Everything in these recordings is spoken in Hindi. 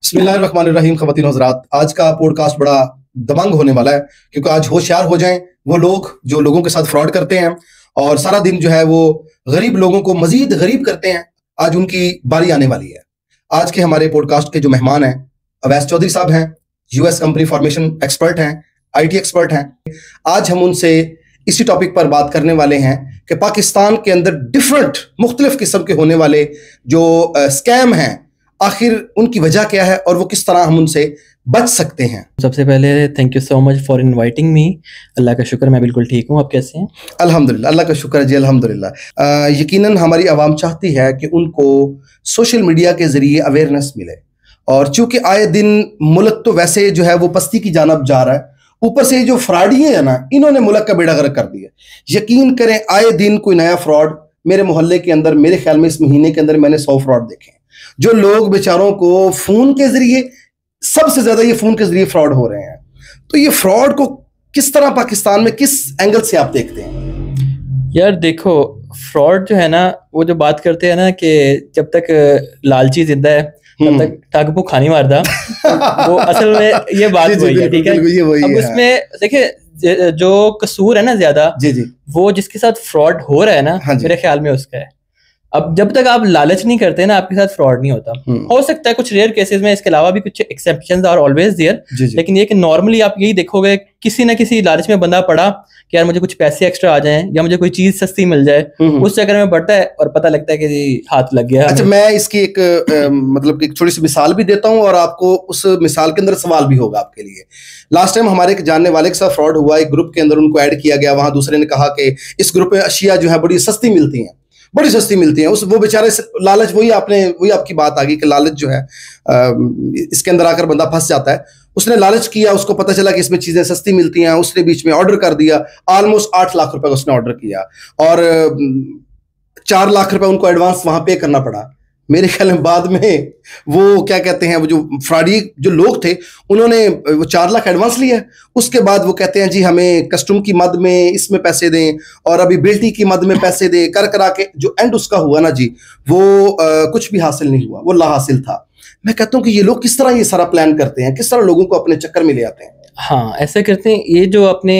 बिस्मिल्लाहिर्रहमानिर्रहीम। ख़वातीन हज़रात, आज का पॉडकास्ट बड़ा दबंग होने वाला है क्योंकि आज होशियार हो जाएं वो लोग जो लोगों के साथ फ्रॉड करते हैं और सारा दिन जो है वो गरीब लोगों को मजीद गरीब करते हैं। आज उनकी बारी आने वाली है। आज के हमारे पॉडकास्ट के जो मेहमान हैं, अवैस चौधरी साहब हैं, यूएस कंपनी फॉर्मेशन एक्सपर्ट हैं, आईटी एक्सपर्ट हैं। आज हम उनसे इसी टॉपिक पर बात करने वाले हैं कि पाकिस्तान के अंदर डिफरेंट मुख्तलिफ किस्म के होने वाले जो स्कैम हैं, आखिर उनकी वजह क्या है और वो किस तरह हम उनसे बच सकते हैं। सबसे पहले thank you so much for inviting me. Allah का शुक्र, मैं बिल्कुल ठीक हूँ। आप कैसे हैं? अल्हम्दुलिल्लाह, अल्लाह का शुक्र है जी, अल्हम्दुलिल्लाह। यकीनन हमारी आवाम चाहती है कि उनको सोशल मीडिया के ज़रिए अवेयरनेस मिले, और चूंकि आए दिन मुल्क तो वैसे जो है वो पस्ती की जानब जा रहा है, ऊपर से जो फ्रॉडिये हैं ना, इन्होंने मुल्क का बेड़ा गर्क कर दिया। यकीन करें, आए दिन कोई नया फ्रॉड। मेरे मोहल्ले के अंदर मेरे ख्याल में इस महीने के अंदर मैंने 100 फ्रॉड देखे हैं। जो लोग बेचारों को फोन के जरिए, सबसे ज्यादा ये फोन के जरिए फ्रॉड हो रहे हैं। तो ये फ्रॉड को किस तरह पाकिस्तान में किस एंगल से आप देखते हैं? यार देखो, फ्रॉड जो है ना, वो जो बात करते हैं ना कि जब तक लालची जिंदा है तब तक टाक भूखा नहीं मारता। वो असल में ये बात वही है, ठीक है। अब उसमें देखिए, जो कसूर है ना ज्यादा, वो जिसके साथ फ्रॉड हो रहा है ना, मेरे ख्याल में उसका है। अब जब तक आप लालच नहीं करते ना, आपके साथ फ्रॉड नहीं होता। हो सकता है कुछ रेयर केसेस में, इसके अलावा भी कुछ एक्सेप्शंस आर ऑलवेज देयर, लेकिन ये कि नॉर्मली आप यही देखोगे, किसी ना किसी लालच में बंदा पड़ा कि यार मुझे कुछ पैसे एक्स्ट्रा आ जाएं या मुझे कोई चीज सस्ती मिल जाए, उस चक्कर में बढ़ता है और पता लगता है कि हाथ लग गया। अच्छा, मैं इसकी एक मतलब एक छोटी सी मिसाल भी देता हूँ और आपको उस मिसाल के अंदर सवाल भी होगा आपके लिए। लास्ट टाइम हमारे एक जानने वाले के साथ फ्रॉड हुआ। एक ग्रुप के अंदर उनको ऐड किया गया, वहां दूसरे ने कहा कि इस ग्रुप में अशिया जो है बड़ी सस्ती मिलती हैं, बड़ी सस्ती मिलती हैं। वो बेचारे लालच, वही आपकी बात आ गई कि लालच जो है इसके अंदर आकर बंदा फंस जाता है। उसने लालच किया, उसको पता चला कि इसमें चीजें सस्ती मिलती हैं, उसने बीच में ऑर्डर कर दिया। ऑलमोस्ट 8 लाख रुपए उसने ऑर्डर किया और 4 लाख रुपए उनको एडवांस वहां पे करना पड़ा। मेरे ख्याल में बाद में वो क्या कहते हैं, वो जो फ्रॉडी जो लोग थे, उन्होंने वो 4 लाख एडवांस लिया। उसके बाद वो कहते हैं जी हमें कस्टम की मद में इसमें पैसे दें और अभी बिल्टी की मद में पैसे दें, कर करा के जो एंड उसका हुआ ना जी, वो कुछ भी हासिल नहीं हुआ, वो ला हासिल था। मैं कहता हूँ कि ये लोग किस तरह ये सारा प्लान करते हैं, किस तरह लोगों को अपने चक्कर में ले आते हैं। हाँ, ऐसा करते हैं। ये जो आपने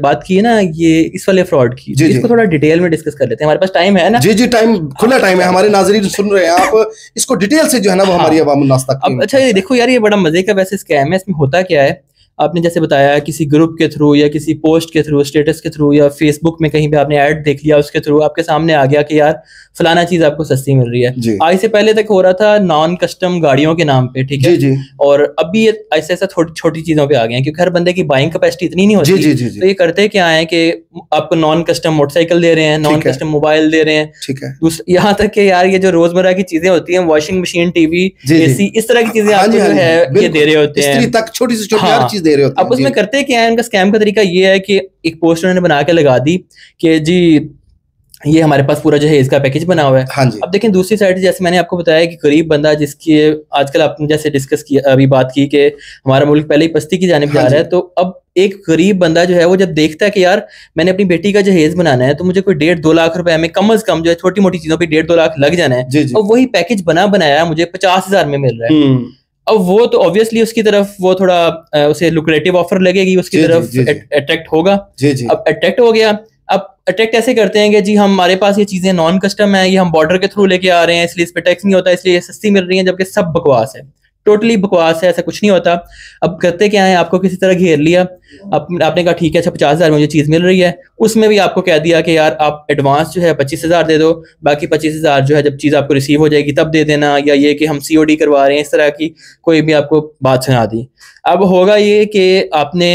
बात की है ना, ये इस वाले फ्रॉड की, इसको थोड़ा डिटेल में डिस्कस कर लेते हैं। हमारे पास टाइम है ना? जी, टाइम खुला टाइम है। हमारे नाज़रीन सुन रहे हैं, आप इसको डिटेल से जो है ना वो हमारी आवाम नास तक। अब अच्छा, ये देखो यार, ये बड़ा मजे का वैसे स्कैम है। इसमें होता क्या है, आपने जैसे बताया किसी ग्रुप के थ्रू या किसी पोस्ट के थ्रू, स्टेटस के थ्रू या फेसबुक में कहीं पे आपने ऐड देख लिया, उसके थ्रू आपके सामने आ गया कि यार फलाना चीज आपको सस्ती मिल रही है। आज से पहले तक हो रहा था नॉन कस्टम गाड़ियों के नाम पे, ठीक है। और अभी ये ऐसे ऐसा छोटी चीजों पे आ गए हैं क्योंकि हर बंदे की बाइंग कैपेसिटी इतनी नहीं होती। तो ये करते क्या है कि आपको नॉन कस्टम मोटरसाइकिल दे रहे हैं, नॉन कस्टम मोबाइल दे रहे हैं, ठीक है। यहाँ तक कि यार ये जो रोजमर्रा की चीजें होती हैं, वॉशिंग मशीन, टीवी, एसी, इस तरह की चीजें आपको जो है ये दे रहे होते हैं, तक छोटी से छोटी हर चीज दे रहे होते हैं। अब उसमें करते क्या है, इनका स्कैम का तरीका ये है कि एक पोस्ट उन्होंने बना के लगा दी कि जी ये हमारे पास पूरा जो है इसका पैकेज बना हुआ है। हाँ जी। अब देखें दूसरी साइड, जैसे मैंने आपको बताया कि गरीब बंदा, जिसकी आजकल आपने जैसे डिस्कस किया, अभी बात की कि हमारा मुल्क पहले ही पस्ती की जानिब जा रहा है, तो अब एक गरीब बंदा जो है वो जब देखता है कि यार मैंने अपनी बेटी का जहेज बनाना है, तो मुझे कोई 1.5-2 लाख रुपए में कम से कम जो है छोटी मोटी चीजों पर 1.5-2 लाख लग जाना है, और वही पैकेज बनाया मुझे 50,000 में मिल रहा है। अब वो तो ऑब्वियसली उसकी तरफ वो थोड़ा उसे लुक्रेटिव ऑफर लगेगी, उसकी तरफ अट्रैक्ट होगा। अब अट्रैक्ट हो गया। अब अट्रैक्ट ऐसे करते हैं कि जी हमारे पास ये चीजें नॉन कस्टम है, ये हम बॉर्डर के थ्रू लेके आ रहे हैं, इसलिए इस पे टैक्स नहीं होता, इसलिए ये सस्ती मिल रही है, जबकि सब बकवास है, टोटली बकवास है, ऐसा कुछ नहीं होता। अब करते क्या है, आपको किसी तरह घेर लिया, आपने कहा ठीक है, अच्छा 50,000 में मुझे चीज मिल रही है, उसमें भी आपको कह दिया कि यार आप एडवांस जो है 25,000 दे दो, बाकी 25,000 जो है जब चीज आपको रिसीव हो जाएगी तब दे देना, या ये कि हम COD करवा रहे हैं, इस तरह की कोई भी आपको बात सुना दी। अब होगा ये कि आपने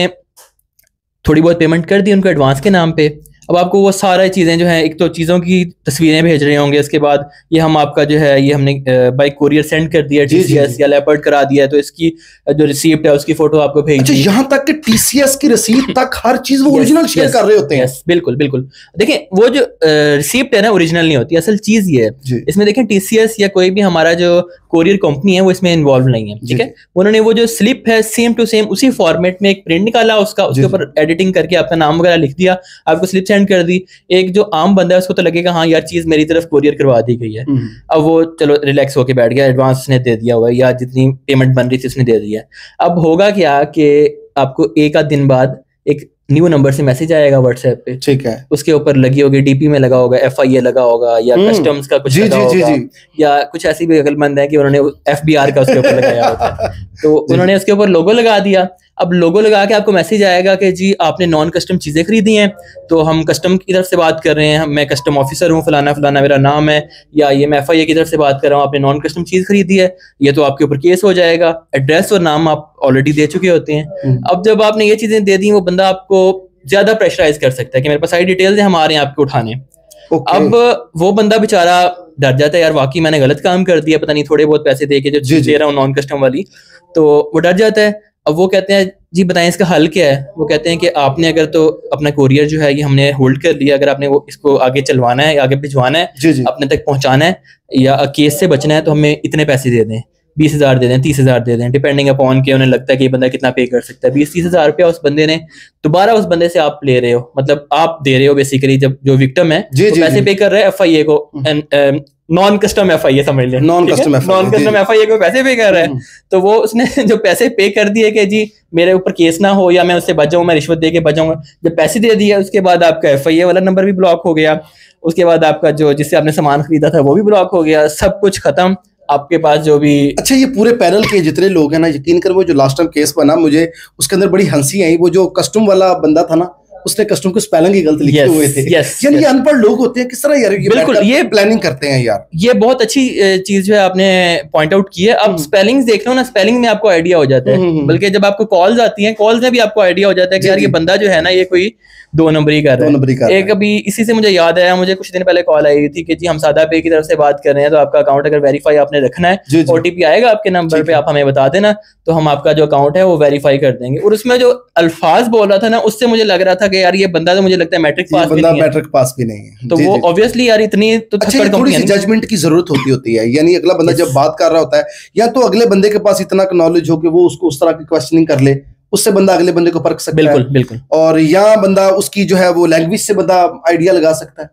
थोड़ी बहुत पेमेंट कर दी उनको एडवांस के नाम पे। अब आपको वो सारी चीज़ें जो हैं, एक तो चीज़ों की तस्वीरें भेज रहे होंगे, इसके बाद ये हम आपका जो है ये हमने बाई कोरियर सेंड कर दिया, TCS या लेपर्ड करा दिया है, तो इसकी जो रिसीप्ट है उसकी फोटो आपको भेज दी। यहाँ तक कि TCS की रिसीप्ट तक हर चीज वो ओरिजिनल शेयर कर रहे होते हैं। बिल्कुल बिल्कुल। देखिए वो जो रिसीप्ट है ना, ओरिजिनल नहीं होती, असल चीज ये है। इसमें देखें TCS या कोई भी हमारा जो कोरियर कंपनी है वो इसमें इन्वॉल्व नहीं है, ठीक है। उन्होंने वो जो स्लिप है सेम टू सेम उसी फॉर्मेट में एक प्रिंट निकाला, उसका उसके ऊपर एडिटिंग करके अपना नाम वगैरह लिख दिया, आपको स्लिप सेंड सेंड कर दी, एक जो आम बंदा है उसको तो लगेगा हाँ यार चीज मेरी तरफ कोरियर करवा दी गई है। अब वो चलो रिलैक्स होके बैठ गया, एडवांस उसने दे दिया हुआ है या जितनी पेमेंट बन रही थी उसने दे दिया। अब होगा क्या कि आपको एक आध दिन बाद एक न्यू नंबर से मैसेज आएगा व्हाट्सएप पे, ठीक है, उसके ऊपर लगी होगी डीपी में लगा होगा FIA लगा होगा या कस्टम्स का कुछ लगा होगा, या कुछ ऐसी भी अकलमंद है कि उन्होंने FBR का उसके ऊपर लगाया होता है, तो उन्होंने उसके ऊपर लोगो लगा दिया। अब लोगो लगा के आपको मैसेज आएगा कि जी आपने नॉन कस्टम चीजें खरीदी हैं, तो हम कस्टम की तरफ से बात कर रहे हैं, मैं कस्टम ऑफिसर हूँ, फलाना फलाना मेरा नाम है, या ये मैं FIA की तरफ से बात कर रहा हूँ, आपने नॉन कस्टम चीज खरीदी है, ये तो आपके ऊपर केस हो जाएगा। एड्रेस और नाम आप ऑलरेडी दे चुके होते हैं। अब जब आपने ये चीजें दे दी, वो बंदा आपको ज्यादा प्रेशराइज कर सकता है कि मेरे पास सारी डिटेल्स हैं, हम आ रहे हैं आपको उठाने। अब वो बंदा बेचारा डर जाता है, यार वाकई मैंने गलत काम कर दिया, पता नहीं थोड़े बहुत पैसे दे के जो चीज दे रहा हूँ नॉन कस्टम वाली, तो वो डर जाता है। अब वो कहते हैं जी बताएं इसका हल क्या है। वो कहते हैं कि आपने अगर तो अपना कोरियर जो है ये हमने होल्ड कर लिया, अगर आपने वो इसको आगे चलवाना है, आगे भिजवाना है, अपने तक पहुंचाना है या केस से बचना है, तो हमें इतने पैसे दे दें, 20,000 दे दें, 30,000 दे दें, डिपेंडिंग अपॉन के उन्हें लगता है कि ये बंदा कितना पे कर सकता है। 20-30,000 रुपया उस बंदे ने दोबारा उस बंदे से आप ले रहे हो, मतलब आप दे रहे हो बेसिकली, जब जो विक्टिम है तो पैसे पे कर रहे हैं FIA को, नॉन कस्टम FIA समझ लें, नॉन कस्टम FIA को पैसे पे कर रहा है। तो वो उसने जो पैसे पे कर दिए कि जी मेरे ऊपर केस ना हो या मैं उससे बच जाऊं, मैं रिश्वत दे के बच जाऊंगा, जब पैसे दे दिए उसके बाद आपका FIA वाला नंबर भी ब्लॉक हो गया, उसके बाद आपका जो जिससे आपने सामान खरीदा था वो भी ब्लॉक हो गया, सब कुछ खत्म। आपके पास जो भी अच्छा, ये पूरे पैनल के जितने लोग हैं ना, यकीन कर वो जो लास्ट टाइम केस बना, मुझे उसके अंदर बड़ी हंसी आई। वो जो कस्टम वाला बंदा था ना, उसने कस्टम को स्पेलिंग ही गलत लिखे हुए थे। यानी ये अनपढ़ लोग होते हैं, किस तरह यार बिल्कुल ये प्लानिंग करते हैं यार। ये बहुत अच्छी चीज जो है आपने पॉइंट आउट की है। अब स्पेलिंग्स देख रहे हो ना, स्पेलिंग में आपको आइडिया हो जाता है, बल्कि जब आपको कॉल्स आती हैं, कॉल्स में भी आपको आइडिया हो जाता है कि यार ये बंदा जो है ना ये कोई 2 नंबरी कर रहा है। एक अभी इसी से मुझे याद आया, मुझे कुछ दिन पहले कॉल आई थी कि जी हम सादा पे की तरफ से बात कर रहे हैं, तो आपका अकाउंट अगर वेरीफाई आपने रखना है, OTP आएगा आपके नंबर पे, आप हमें बता देना, तो हम आपका जो अकाउंट है वो वेरीफाई कर देंगे। और उसमें जो अल्फाज बोल रहा था ना, उससे मुझे लग रहा था कि यार ये बंदा तो मुझे लगता है मैट्रिक पास भी नहीं है, तो वो ऑब्वियसली यार इतनी तो थोड़ी सी जजमेंट की जरूरत होती है। यानी अगला बंदा जब बात कर रहा होता है, या तो अगले बंदे के पास इतना नॉलेज हो कि वो उसको उस तरह की क्वेश्चनिंग कर ले, उससे बंदा अगले बंदे को परख सकता है। बिल्कुल। और या बंदा उसकी जो है वो लैंग्वेज से बंदा आइडिया लगा सकता है।